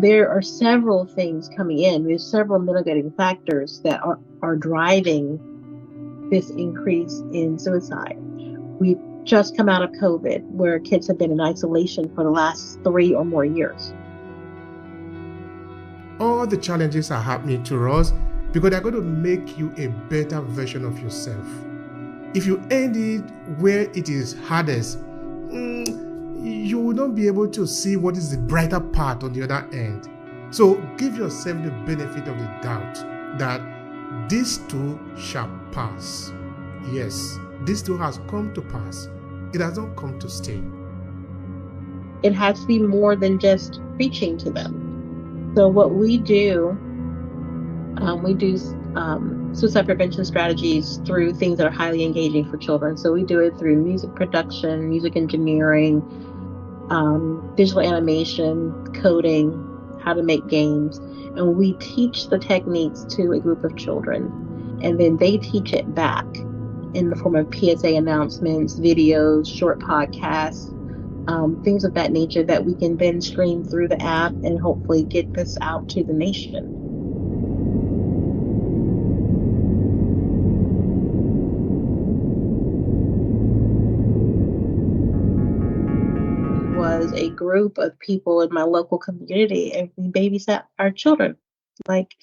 there are several things coming in. There's several mitigating factors that are driving this increase in suicide. We've just come out of COVID, where kids have been in isolation for the last 3 or more years. All the challenges are happening to us because they're going to make you a better version of yourself. If you end it where it is hardest, you will not be able to see what is the brighter part on the other end. So give yourself the benefit of the doubt that this too shall pass. Yes, this too has come to pass. It has not come to stay. It has to be more than just preaching to them. So what we do suicide prevention strategies through things that are highly engaging for children. So we do it through music production, music engineering, digital animation, coding, how to make games. And we teach the techniques to a group of children. And then they teach it back in the form of PSA announcements, videos, short podcasts, things of that nature that we can then stream through the app and hopefully get this out to the nation. Was a group of people in my local community, and we babysat our children. Like,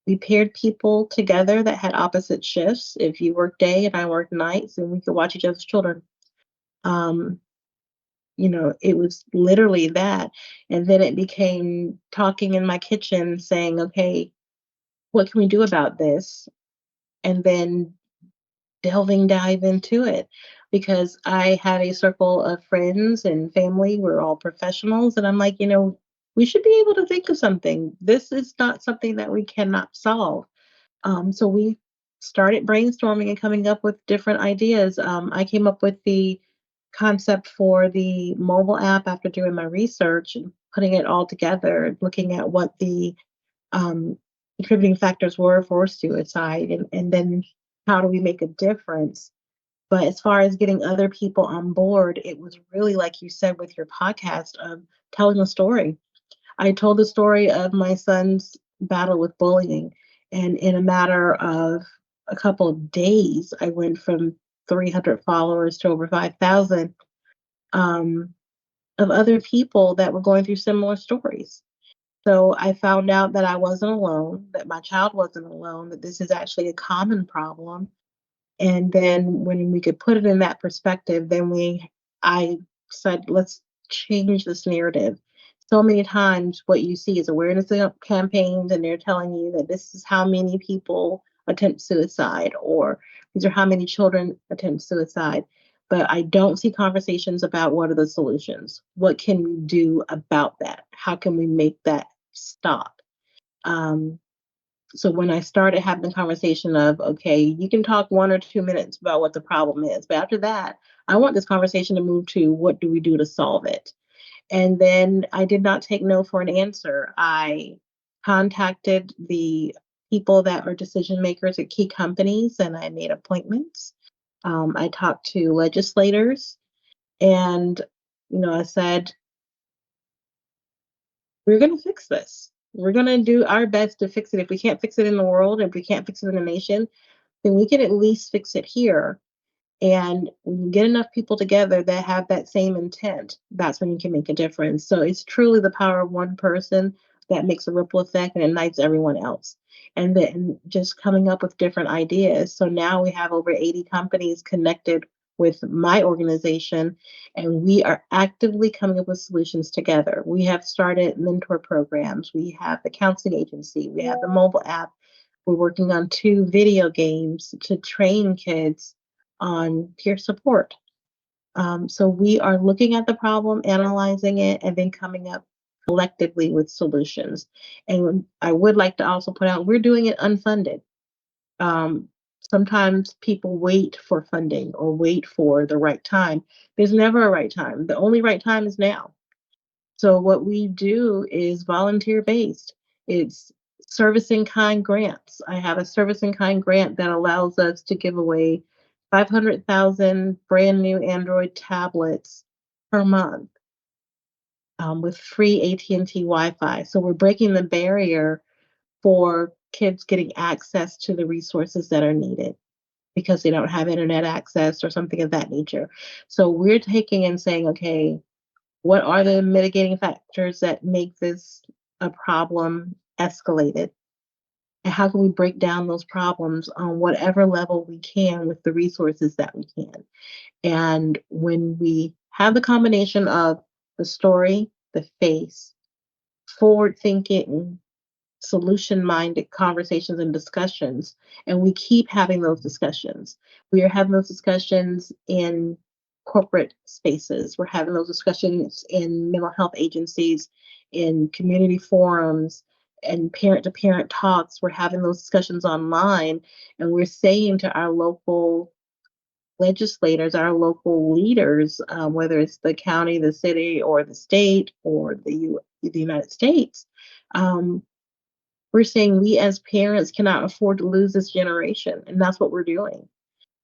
we paired people together that had opposite shifts. If you worked day and I worked nights, and we could watch each other's children. It was literally that. And then it became talking in my kitchen saying, okay, what can we do about this? And then dive into it, because I had a circle of friends and family. We're all professionals. And I'm like, we should be able to think of something. This is not something that we cannot solve. So we started brainstorming and coming up with different ideas. I came up with the concept for the mobile app after doing my research and putting it all together, looking at what the contributing factors were for suicide, and then how do we make a difference. But as far as getting other people on board, it was really, like you said with your podcast, of telling a story. I told the story of my son's battle with bullying, and in a matter of a couple of days, I went from 300 followers to over 5,000 of other people that were going through similar stories. So I found out that I wasn't alone, that my child wasn't alone, that this is actually a common problem. And then when we could put it in that perspective, I said, let's change this narrative. So many times what you see is awareness campaigns, and they're telling you that this is how many people attempt suicide, or these are how many children attempt suicide. But I don't see conversations about what are the solutions. What can we do about that? How can we make that stop? So when I started having the conversation of, okay, you can talk 1 or 2 minutes about what the problem is, but after that, I want this conversation to move to what do we do to solve it? And then I did not take no for an answer. I contacted the people that are decision makers at key companies, and I made appointments. I talked to legislators, and I said, we're going to fix this. We're going to do our best to fix it. If we can't fix it in the world, if we can't fix it in the nation, then we can at least fix it here. And when you get enough people together that have that same intent, that's when you can make a difference. So it's truly the power of one person that makes a ripple effect and ignites everyone else. And then just coming up with different ideas. So now we have over 80 companies connected with my organization, and we are actively coming up with solutions together. We have started mentor programs. We have the counseling agency. We have the mobile app. We're working on 2 video games to train kids on peer support. So we are looking at the problem, analyzing it, and then coming up collectively with solutions. And I would like to also put out, we're doing it unfunded. Sometimes people wait for funding or wait for the right time. There's never a right time. The only right time is now. So what we do is volunteer based. It's service in kind grants. I have a service in kind grant that allows us to give away 500,000 brand new Android tablets per month. with free AT&T Wi-Fi. So we're breaking the barrier for kids getting access to the resources that are needed because they don't have internet access or something of that nature. So we're taking and saying, okay, what are the mitigating factors that make this a problem escalated? And how can we break down those problems on whatever level we can with the resources that we can? And when we have the combination of the story, the face, forward thinking, solution minded conversations and discussions, and we keep having those discussions. We are having those discussions in corporate spaces, we're having those discussions in mental health agencies, in community forums, and parent to parent talks. We're having those discussions online, and we're saying to our local legislators, our local leaders, whether it's the county, the city, or the state, or the United States, um, we're saying we as parents cannot afford to lose this generation, and that's what we're doing.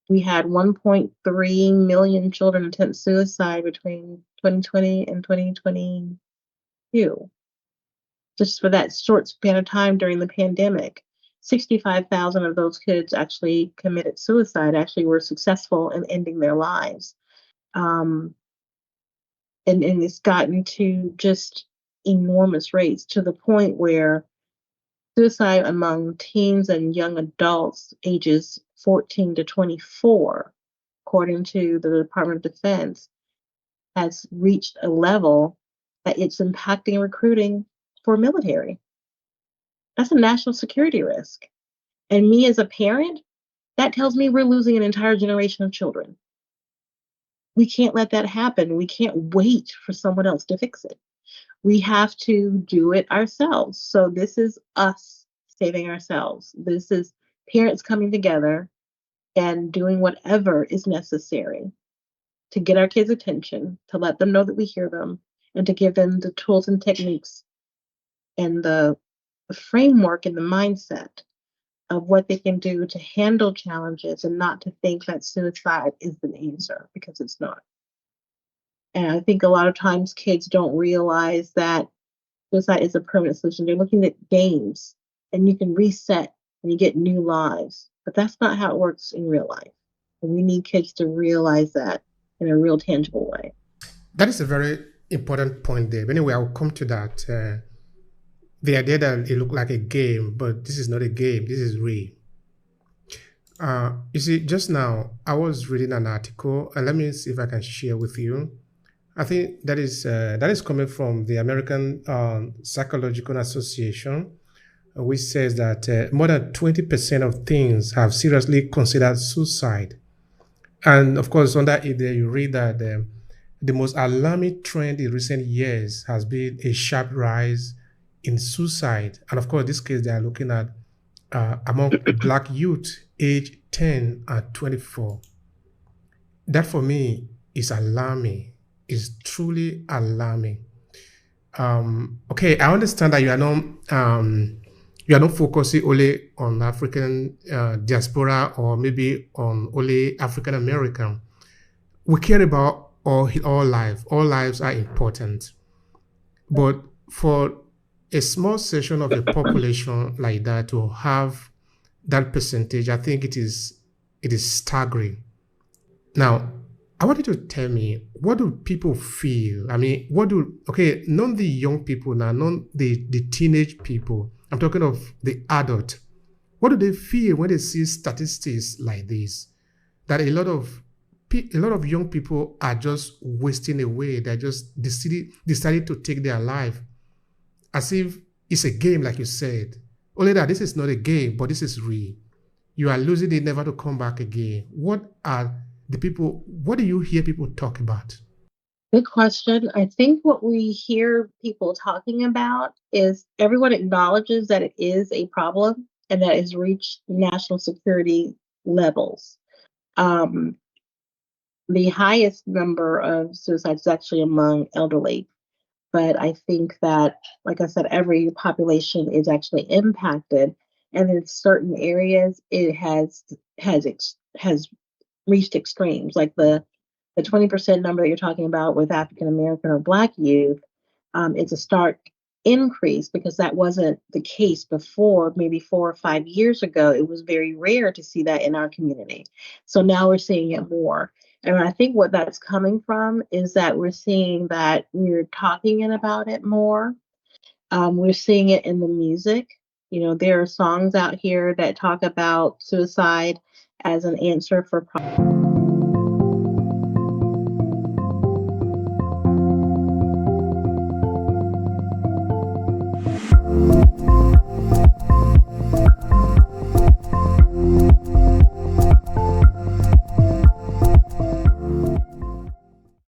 We had 1.3 million children attempt suicide between 2020 and 2022, just for that short span of time during the pandemic. 65,000 of those kids actually committed suicide, actually were successful in ending their lives. Um, and it's gotten to just enormous rates to the point where suicide among teens and young adults ages 14 to 24, according to the Department of Defense, has reached a level that it's impacting recruiting for military. That's a national security risk. And me as a parent, that tells me we're losing an entire generation of children. We can't let that happen. We can't wait for someone else to fix it. We have to do it ourselves. So this is us saving ourselves. This is parents coming together and doing whatever is necessary to get our kids' attention, to let them know that we hear them, and to give them the tools and techniques and the framework and the mindset of what they can do to handle challenges and not to think that suicide is the answer, because it's not. And I think a lot of times kids don't realize that suicide is a permanent solution. They're looking at games and you can reset and you get new lives. But that's not how it works in real life. And we need kids to realize that in a real tangible way. That is a very important point there. Anyway, I'll come to that. The idea that it looked like a game, but this is not a game, this is real. You see, just now I was reading an article, and let me see if I can share with you. I think that is coming from the American Psychological Association, which says that more than 20% of teens have seriously considered suicide. And of course, on that there you read that the most alarming trend in recent years has been a sharp rise in suicide. And of course, this case they are looking at among Black youth aged 10 and 24. That for me is alarming, is truly alarming. Okay, I understand that you are not focusing only on African diaspora or maybe on only African American. We care about all lives. All lives are important. But for a small section of the population like that to have that percentage, I think it is staggering. Now, I want you to tell me, what do people feel? I mean, not the young people now, not the teenage people. I'm talking of the adult. What do they feel when they see statistics like this? That a lot of young people are just wasting away. They're just decided to take their life as if it's a game, like you said. Only that this is not a game, but this is real. You are losing it never to come back again. What do you hear people talk about? Good question. I think what we hear people talking about is everyone acknowledges that it is a problem and that it's reached national security levels. Um, the highest number of suicides is actually among elderly, but I think that, like I said, every population is actually impacted, and in certain areas, it has reached extremes, like the 20% number that you're talking about with African American or Black youth. It's a stark increase because that wasn't the case before, maybe 4 or 5 years ago. It was very rare to see that in our community. So now we're seeing it more. And I think what that's coming from is that we're seeing that we're talking about it more. We're seeing it in the music. You know, there are songs out here that talk about suicide as an answer for